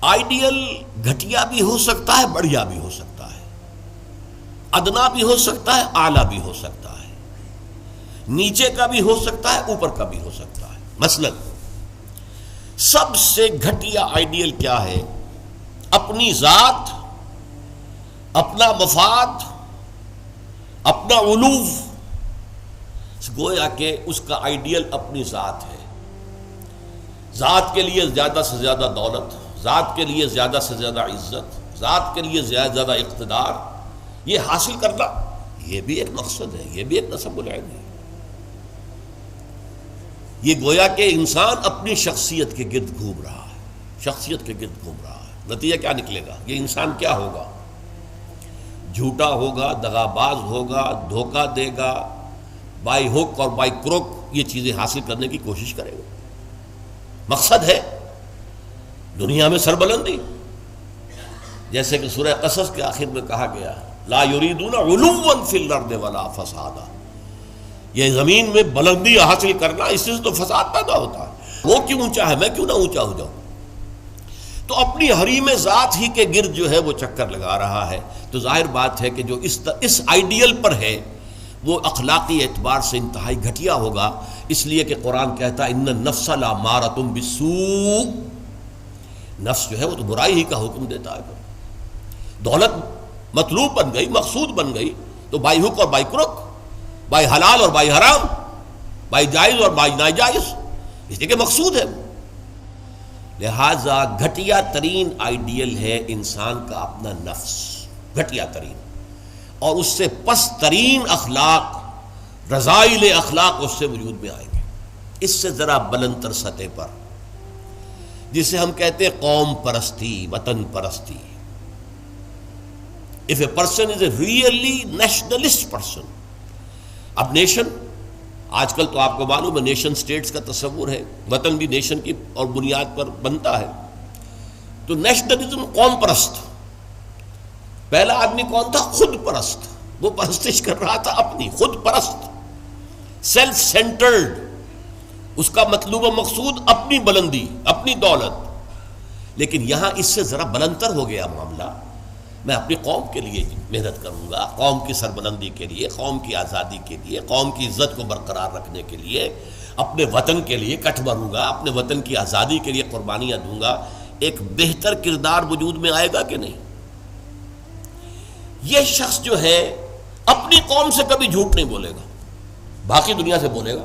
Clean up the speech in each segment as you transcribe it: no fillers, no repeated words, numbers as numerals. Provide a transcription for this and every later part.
Ideal گھٹیا بھی ہو سکتا ہے، بڑھیا بھی ہو سکتا ہے، ادنا بھی ہو سکتا ہے، اعلیٰ بھی ہو سکتا ہے، نیچے کا بھی ہو سکتا ہے، اوپر کا بھی ہو سکتا ہے۔ مثلا سب سے گھٹیا آئیڈیل کیا ہے؟ اپنی ذات، اپنا مفاد، اپنا علو، گویا کہ اس کا آئیڈیل اپنی ذات ہے۔ ذات کے لیے زیادہ سے زیادہ دولت، ذات کے لیے زیادہ سے زیادہ عزت، ذات کے لیے زیادہ اقتدار، یہ حاصل کرنا، یہ بھی ایک مقصد ہے، یہ بھی ایک نصب العین ہے۔ یہ گویا کہ انسان اپنی شخصیت کے گرد گھوم رہا ہے، شخصیت کے گرد گھوم رہا ہے۔ نتیجہ کیا نکلے گا؟ یہ انسان کیا ہوگا؟ جھوٹا ہوگا، دغاباز ہوگا، دھوکہ دے گا، بائی ہک اور بائی کروک یہ چیزیں حاصل کرنے کی کوشش کرے گا۔ مقصد ہے دنیا میں سربلندی، جیسے کہ سورہ قصص کے آخر میں کہا گیا لا یریدون علوا فی الارض ولا فسادا، یہ زمین میں بلندی حاصل کرنا، اس سے تو فساد پیدا ہوتا ہے۔ وہ کیوں اونچا ہے، میں کیوں نہ اونچا ہو جاؤں؟ تو اپنی حریم ذات ہی کے گرد جو ہے وہ چکر لگا رہا ہے۔ تو ظاہر بات ہے کہ جو اس آئیڈیل پر ہے وہ اخلاقی اعتبار سے انتہائی گھٹیا ہوگا، اس لیے کہ قرآن کہتا ہے ان النفس لامارۃ بالسوء، نفس جو ہے وہ تو برائی ہی کا حکم دیتا ہے۔ دولت مطلوب بن گئی، مقصود بن گئی، تو بائی ہک اور بائی کروک، بائی حلال اور بائی حرام، بائی جائز اور بائی ناجائز، اس لیے کہ مقصود ہے۔ لہذا گھٹیا ترین آئیڈیل ہے انسان کا اپنا نفس، گھٹیا ترین، اور اس سے پست ترین اخلاق، رذائل اخلاق اس سے وجود میں آئیں گے۔ اس سے ذرا بلند تر سطح پر، جسے ہم کہتے ہیں قوم پرستی، وطن پرستی۔ If a person is a really nationalist person، اب نیشن، آج کل تو آپ کو معلوم ہے نیشن سٹیٹس کا تصور ہے، وطن بھی نیشن کی اور بنیاد پر بنتا ہے۔ تو نیشنلزم قوم پرست، پہلا آدمی کون تھا؟ خود پرست، وہ پرستش کر رہا تھا اپنی، خود پرست، سیلف سینٹرڈ، اس کا مطلوب و مقصود اپنی بلندی، اپنی دولت۔ لیکن یہاں اس سے ذرا بلندتر ہو گیا معاملہ، میں اپنی قوم کے لیے محنت کروں گا، قوم کی سربلندی کے لیے، قوم کی آزادی کے لیے، قوم کی عزت کو برقرار رکھنے کے لیے، اپنے وطن کے لیے کٹ بھروں گا، اپنے وطن کی آزادی کے لیے قربانیاں دوں گا۔ ایک بہتر کردار وجود میں آئے گا کہ نہیں؟ یہ شخص جو ہے اپنی قوم سے کبھی جھوٹ نہیں بولے گا، باقی دنیا سے بولے گا۔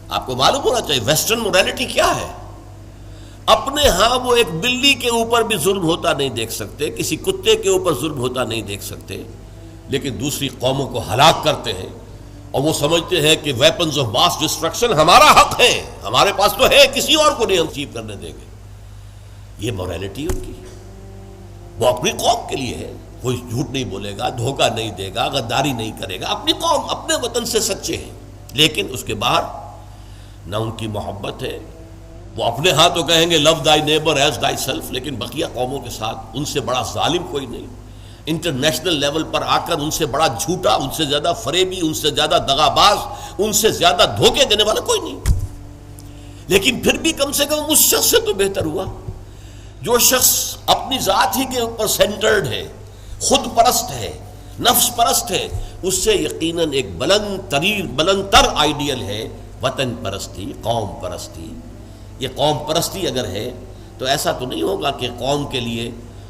آپ کو معلوم ہونا چاہیے ویسٹرن مورالٹی کیا ہے۔ اپنے ہاں وہ ایک بلی کے اوپر بھی ظلم ہوتا نہیں دیکھ سکتے، کسی کتے کے اوپر ظلم ہوتا نہیں دیکھ سکتے، لیکن دوسری قوموں کو ہلاک کرتے ہیں، اور وہ سمجھتے ہیں کہ ویپنز آف ماس ڈسٹرکشن ہمارا حق ہے، ہمارے پاس تو ہے، کسی اور کو نہیں ہم اچیو کرنے دیں گے۔ یہ مورالٹی ان کی، وہ اپنی قوم کے لیے ہے، کوئی جھوٹ نہیں بولے گا، دھوکہ نہیں دے گا، غداری نہیں کرے گا، اپنی قوم، اپنے وطن سے سچے ہیں۔ لیکن اس کے باہر نہ ان کی محبت ہے، وہ اپنے ہاں تو کہیں گے لو دائی نیبر ایز دائی سیلف، لیکن بقیہ قوموں کے ساتھ ان سے بڑا ظالم کوئی نہیں، انٹرنیشنل لیول پر آ کر ان سے بڑا جھوٹا، ان سے زیادہ فریبی، ان سے زیادہ دغاباز، ان سے زیادہ دھوکے دینے والا کوئی نہیں۔ لیکن پھر بھی کم سے کم اس شخص سے تو بہتر ہوا جو شخص اپنی ذات ہی کے اوپر سینٹرڈ ہے، خود پرست ہے، نفس پرست ہے۔ اس سے یقیناً ایک بلند تر آئیڈیل ہے وطن پرستی، قوم پرستی۔ یہ قوم پرستی اگر ہے تو ایسا تو نہیں ہوگا کہ قوم کے لیے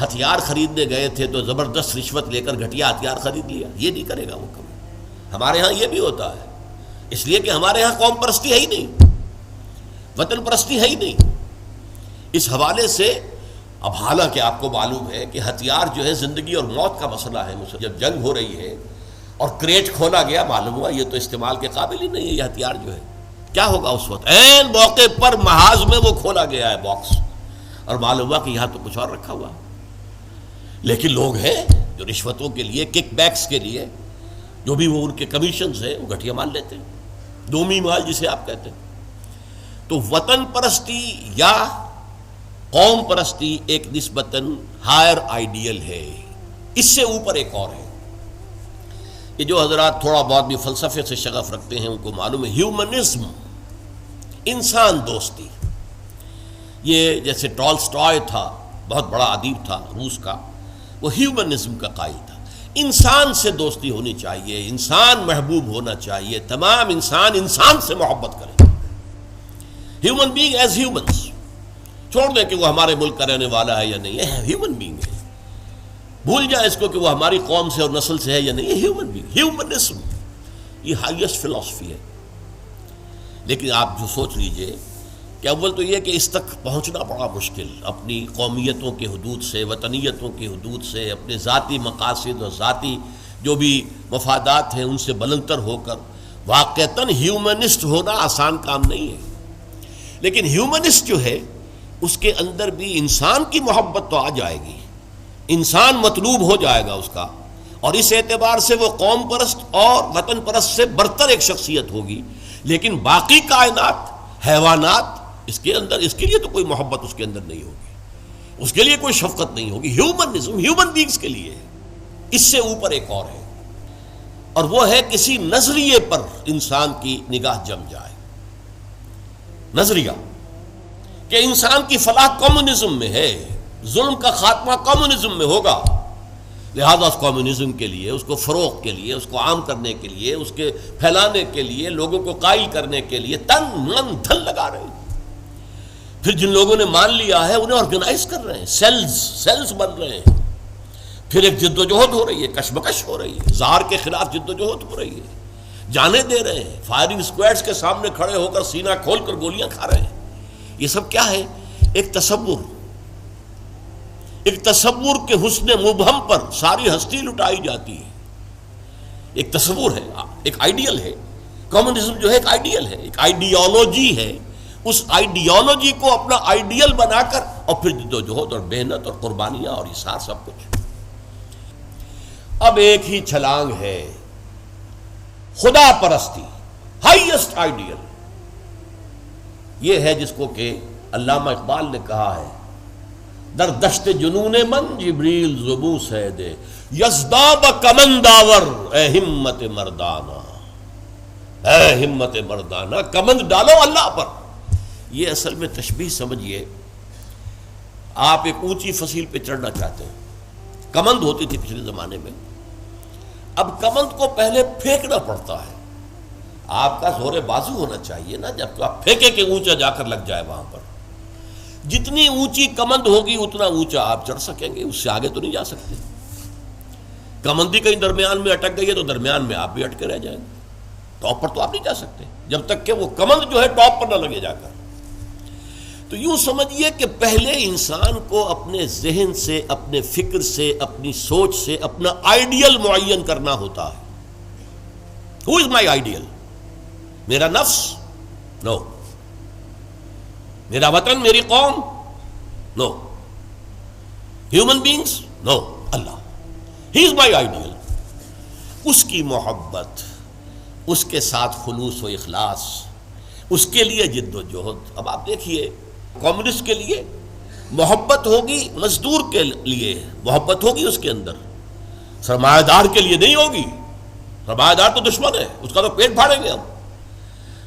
ہتھیار خریدنے گئے تھے تو زبردست رشوت لے کر گھٹیا ہتھیار خرید لیا، یہ نہیں کرے گا وہ کبھی۔ ہمارے ہاں یہ بھی ہوتا ہے، اس لیے کہ ہمارے ہاں قوم پرستی ہے ہی نہیں، وطن پرستی ہے ہی نہیں۔ اس حوالے سے اب حالانکہ آپ کو معلوم ہے کہ ہتھیار جو ہے زندگی اور موت کا مسئلہ ہے، جب جنگ ہو رہی ہے اور کریٹ کھولا گیا، معلوم ہوا یہ تو استعمال کے قابل ہی نہیں ہے یہ ہتھیار جو ہے، کیا ہوگا اس وقت؟ عین موقع پر محاذ میں وہ کھولا گیا ہے باکس، اور معلوم ہوا کہ یہاں تو کچھ اور رکھا ہوا۔ لیکن لوگ ہیں جو رشوتوں کے لیے، کک بیکس کے لیے، جو بھی وہ ان کے کمیشنز ہیں، وہ گھٹیا مال لیتے ہیں، دومی مال جسے آپ کہتے ہیں۔ تو وطن پرستی یا قوم پرستی ایک نسبتاً ہائر آئیڈیل ہے، اس سے اوپر ایک اور ہے۔ یہ جو حضرات تھوڑا بہت بھی فلسفے سے شغف رکھتے ہیں ان کو معلوم ہے، ہیومنزم، انسان دوستی، یہ جیسے ٹالسٹائے تھا، بہت بڑا ادیب تھا روس کا، وہ ہیومنزم کا قائل تھا، انسان سے دوستی ہونی چاہیے، انسان محبوب ہونا چاہیے، تمام انسان سے محبت کریں، ہیومن بینگ ایز ہیومنس، چھوڑ دیں کہ وہ ہمارے ملک کا رہنے والا ہے یا نہیں ہے، ہیومن بینگ ہے، بھول جائیں اس کو کہ وہ ہماری قوم سے اور نسل سے ہے یا نہیں ہے، ہیومن بینگ، ہیومنزم یہ ہائیسٹ فلسفی ہے۔ لیکن آپ جو سوچ لیجئے کہ اول تو یہ کہ اس تک پہنچنا بڑا مشکل، اپنی قومیتوں کے حدود سے، وطنیتوں کے حدود سے، اپنے ذاتی مقاصد اور ذاتی جو بھی مفادات ہیں ان سے بلندتر ہو کر واقعتاً ہیومنسٹ ہونا آسان کام نہیں ہے۔ لیکن ہیومنسٹ جو ہے اس کے اندر بھی انسان کی محبت تو آ جائے گی، انسان مطلوب ہو جائے گا اس کا، اور اس اعتبار سے وہ قوم پرست اور وطن پرست سے برتر ایک شخصیت ہوگی۔ لیکن باقی کائنات، حیوانات، اس کے اندر اس کے لیے تو کوئی محبت اس کے اندر نہیں ہوگی، اس کے لیے کوئی شفقت نہیں ہوگی۔ ہیومنزم ہیومن بینگز کے لیے ہے، اس سے اوپر ایک اور ہے، اور وہ ہے کسی نظریے پر انسان کی نگاہ جم جائے، نظریہ کہ انسان کی فلاح کمیونزم میں ہے، ظلم کا خاتمہ کمیونزم میں ہوگا، لہذا اس کمیونزم کے لیے، اس کو فروغ کے لیے، اس کو عام کرنے کے لیے، اس کے پھیلانے کے لیے، لوگوں کو قائل کرنے کے لیے تن من دھن لگا رہے ہیں۔ پھر جن لوگوں نے مان لیا ہے انہیں آرگنائز کر رہے ہیں، سیلز بن رہے ہیں، پھر ایک جد و جہد ہو رہی ہے، کشمکش ہو رہی ہے، زہر کے خلاف جد و جہد ہو رہی ہے، جانے دے رہے ہیں، فائرنگ اسکواڈز کے سامنے کھڑے ہو کر سینہ کھول کر گولیاں کھا رہے ہیں۔ یہ سب کیا ہے؟ ایک تصور کے حسن مبہم پر ساری ہستی لٹائی جاتی ہے، ایک تصور ہے، ایک آئیڈیل ہے۔ کمیونزم جو ہے ایک آئیڈیل ہے، ایک آئیڈیالوجی ہے، اس آئیڈیالوجی کو اپنا آئیڈیل بنا کر اور پھر جد و جہد اور محنت اور قربانیاں اور ایثار سب کچھ۔ اب ایک ہی چھلانگ ہے، خدا پرستی، ہائیسٹ آئیڈیل، یہ ہے جس کو کہ علامہ اقبال نے کہا ہے، در دشت جنون من جبریل زبوں سے دے یزداب کمنداور، اے ہمت مردانہ، اے ہمت مردانہ، کمند ڈالو اللہ پر۔ یہ اصل میں تشبیہ سمجھیے، آپ ایک اونچی فصیل پہ چڑھنا چاہتے ہیں، کمند ہوتی تھی پچھلے زمانے میں، اب کمند کو پہلے پھینکنا پڑتا ہے، آپ کا زور بازو ہونا چاہیے نا، جب تو آپ پھینکے کہ اونچا جا کر لگ جائے وہاں پر، جتنی اونچی کمند ہوگی اتنا اونچا آپ چڑھ سکیں گے، اس سے آگے تو نہیں جا سکتے۔ کمندی کہیں درمیان میں اٹک گئی ہے تو درمیان میں آپ بھی اٹکے رہ جائیں گے، ٹاپ پر تو آپ نہیں جا سکتے جب تک کہ وہ کمند جو ہے ٹاپ پر نہ لگے جا کر۔ تو یوں سمجھیے کہ پہلے انسان کو اپنے ذہن سے، اپنے فکر سے، اپنی سوچ سے اپنا آئیڈیل معین کرنا ہوتا ہے۔ Who is my ideal? میرا نفس؟ نو۔ میرا وطن، میری قوم؟ No. Human beings? No. Allah, he is my ideal. اس کی محبت، اس کے ساتھ خلوص و اخلاص، اس کے لیے جد و جہد۔ اب آپ دیکھیے، کمیونسٹ کے لیے محبت ہوگی، مزدور کے لیے محبت ہوگی اس کے اندر، سرمایہ دار کے لیے نہیں ہوگی۔ سرمایہ دار تو دشمن ہے، اس کا تو پیٹ پھاڑیں گے ہم،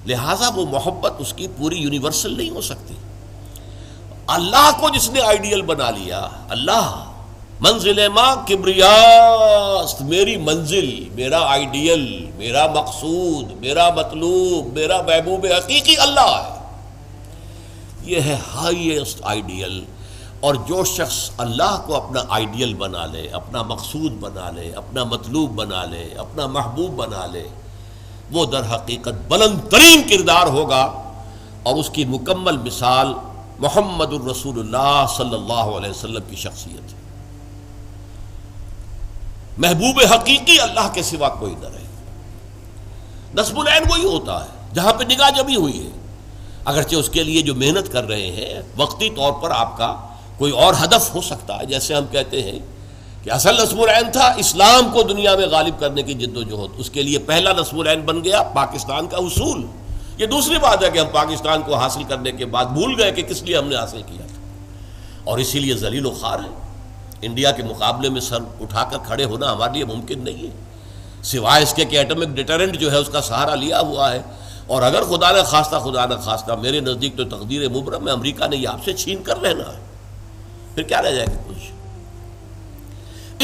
لہٰذا وہ محبت اس کی پوری یونیورسل نہیں ہو سکتی۔ اللہ کو جس نے آئیڈیل بنا لیا، اللہ منزل ماں کبریاست، میری منزل، میرا آئیڈیل، میرا مقصود، میرا مطلوب، میرا محبوب حقیقی اللہ ہے، یہ ہے ہائیسٹ آئیڈیل۔ اور جو شخص اللہ کو اپنا آئیڈیل بنا لے، اپنا مقصود بنا لے، اپنا مطلوب بنا لے، اپنا محبوب بنا لے، وہ در حقیقت بلند ترین کردار ہوگا، اور اس کی مکمل مثال محمد الرسول اللہ صلی اللہ علیہ وسلم کی شخصیت ہے۔ محبوب حقیقی اللہ کے سوا کوئی نہ رہے۔ نصب العین وہی ہوتا ہے جہاں پہ نگاہ جمی ہوئی ہے، اگرچہ اس کے لیے جو محنت کر رہے ہیں وقتی طور پر آپ کا کوئی اور ہدف ہو سکتا ہے، جیسے ہم کہتے ہیں کہ اصل نصب العین تھا اسلام کو دنیا میں غالب کرنے کی جد و جہد، اس کے لیے پہلا نصب العین بن گیا پاکستان کا حصول۔ یہ دوسری بات ہے کہ ہم پاکستان کو حاصل کرنے کے بعد بھول گئے کہ کس لیے ہم نے حاصل کیا تھا، اور اسی لیے ذلیل و خوار ہے۔ انڈیا کے مقابلے میں سر اٹھا کر کھڑے ہونا ہمارے لیے ممکن نہیں ہے، سوائے اس کے کہ ایٹمک ڈیٹرنٹ جو ہے اس کا سہارا لیا ہوا ہے، اور اگر خدا نہ خواستہ میرے نزدیک تو تقدیر مبرم ہے، امریکہ نے یہ آپ سے چھین کر لینا ہے، پھر کیا رہ جائے گا کچھ؟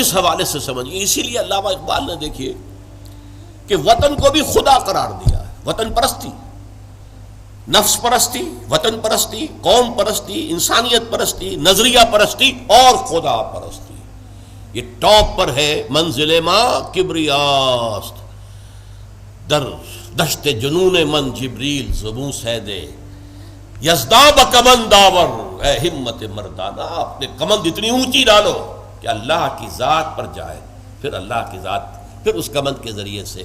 اس حوالے سے سمجھیے. اسی لیے علامہ اقبال نے دیکھیے کہ وطن کو بھی خدا قرار دیا ہے. وطن پرستی، نفس پرستی، وطن پرستی، قوم پرستی، انسانیت پرستی، نظریہ پرستی اور خدا پرستی، یہ ٹاپ پر ہے. منزل ماں کبریاست در دشت جنون من جبریل زبوں سیدے یزداب کمند داور، اے ہمت مردانہ اپنے کمند اتنی اونچی ڈالو کہ اللہ کی ذات پر جائے، پھر اللہ کی ذات، پھر اس کمند کے ذریعے سے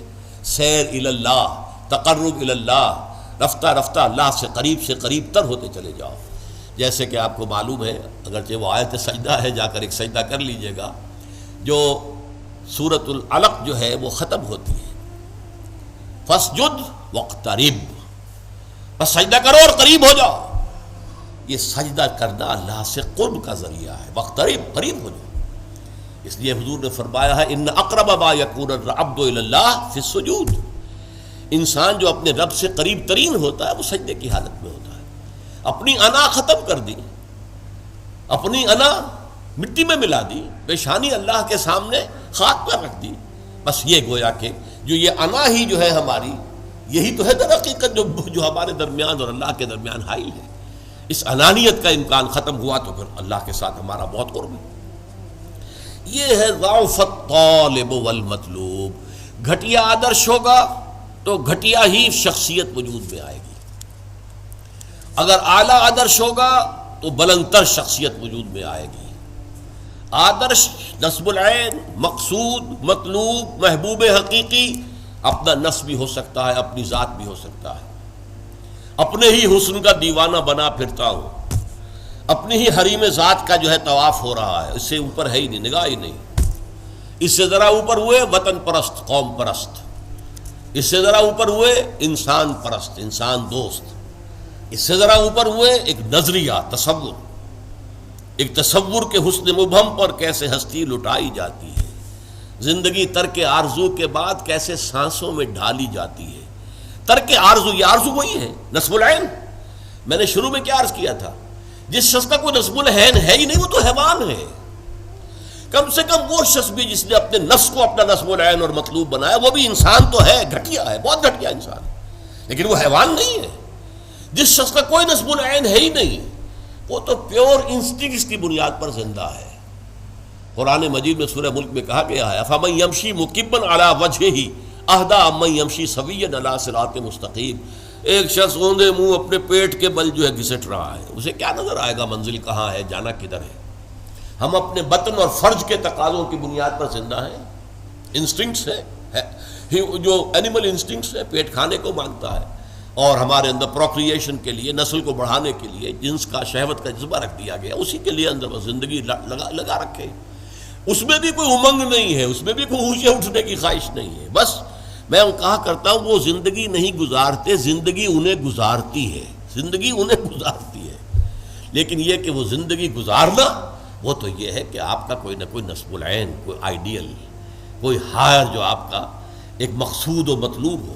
سیر اللہ، تقرب اللہ، رفتہ رفتہ اللہ سے قریب تر ہوتے چلے جاؤ. جیسے کہ آپ کو معلوم ہے، اگرچہ وہ آیت سجدہ ہے، جا کر ایک سجدہ کر لیجئے گا، جو سورۃ العلق جو ہے وہ ختم ہوتی ہے فَاسْجُدْ وَاقْتَرِبْ، بس سجدہ کرو اور قریب ہو جاؤ. یہ سجدہ کرنا اللہ سے قرب کا ذریعہ ہے. وَاقْتَرِبْ، قریب ہو جاؤ. اس لیے حضور نے فرمایا ہے ان اقرب ما یکون العبد الی اللہ فی السجود، انسان جو اپنے رب سے قریب ترین ہوتا ہے وہ سجدے کی حالت میں ہوتا ہے. اپنی انا ختم کر دی، اپنی انا مٹی میں ملا دی، پیشانی اللہ کے سامنے خاک پر رکھ دی. بس یہ گویا کہ جو یہ انا ہی جو ہے ہماری، یہی تو ہے در حقیقت جو ہمارے درمیان اور اللہ کے درمیان حائل ہے. اس انانیت کا امکان ختم ہوا تو پھر اللہ کے ساتھ ہمارا بہت قرب ہے. یہ ہے ضعف الطالب والمطلوب. گھٹیا آدرش ہوگا تو گھٹیا ہی شخصیت وجود میں آئے گی، اگر اعلیٰ آدرش ہوگا تو بلندتر شخصیت وجود میں آئے گی. آدرش نصب العین، مقصود، مطلوب، محبوب حقیقی اپنا نصب بھی ہو سکتا ہے، اپنی ذات بھی ہو سکتا ہے. اپنے ہی حسن کا دیوانہ بنا پھرتا ہوں، اپنی ہی حریم ذات کا جو ہے طواف ہو رہا ہے، اس سے اوپر ہے ہی نہیں، نگاہ ہی نہیں. اس سے ذرا اوپر ہوئے وطن پرست، قوم پرست، اس سے ذرا اوپر ہوئے انسان پرست، انسان دوست، اس سے ذرا اوپر ہوئے ایک نظریہ، تصور، ایک تصور کے حسن مبہم پر کیسے ہستی لٹائی جاتی ہے، زندگی ترک آرزو کے بعد کیسے سانسوں میں ڈھالی جاتی ہے. ترک آرزو، یہ آرزو وہی ہے نصب العین. میں نے شروع میں کیا عرض کیا تھا، جس شخص کا کوئی نصب العین ہے ہی نہیں وہ تو حیوان ہے. کم سے کم وہ شخص بھی جس نے اپنے نفس کو اپنا نصب العین اور مطلوب بنایا، وہ بھی انسان تو ہے، گھٹیا ہے، بہت گھٹیا انسان ہے، لیکن وہ حیوان نہیں ہے. جس شخص کا کوئی نصب العین ہے ہی نہیں، وہ تو پیور انسٹنکٹس کی بنیاد پر زندہ ہے. قرآن مجید میں سورہ ملک میں کہا گیا ہے افمن یمشی مکبا علی وجہہ اہدی امن یمشی سویا علی صراط مستقیم. ایک شخص اوندے منہ اپنے پیٹ کے بل جو ہے گھسٹ رہا ہے، اسے کیا نظر آئے گا منزل کہاں ہے، جانا کدھر ہے. ہم اپنے بطن اور فرج کے تقاضوں کی بنیاد پر زندہ ہیں. انسٹنکٹس ہے، جو اینیمل انسٹنکٹس ہے، پیٹ کھانے کو مانگتا ہے، اور ہمارے اندر پروکریشن کے لیے، نسل کو بڑھانے کے لیے جنس کا، شہوت کا جذبہ رکھ دیا گیا، اسی کے لیے اندر زندگی لگا رکھے. اس میں بھی کوئی امنگ نہیں ہے، اس میں بھی کوئی اونچے اٹھنے کی خواہش نہیں ہے. بس میں کہا کرتا ہوں وہ زندگی نہیں گزارتے، زندگی انہیں گزارتی ہے، زندگی انہیں گزارتی ہے. لیکن یہ کہ وہ زندگی گزارنا، وہ تو یہ ہے کہ آپ کا کوئی نہ کوئی نصب العین، کوئی آئیڈیل، کوئی ہائر جو آپ کا ایک مقصود و مطلوب ہو.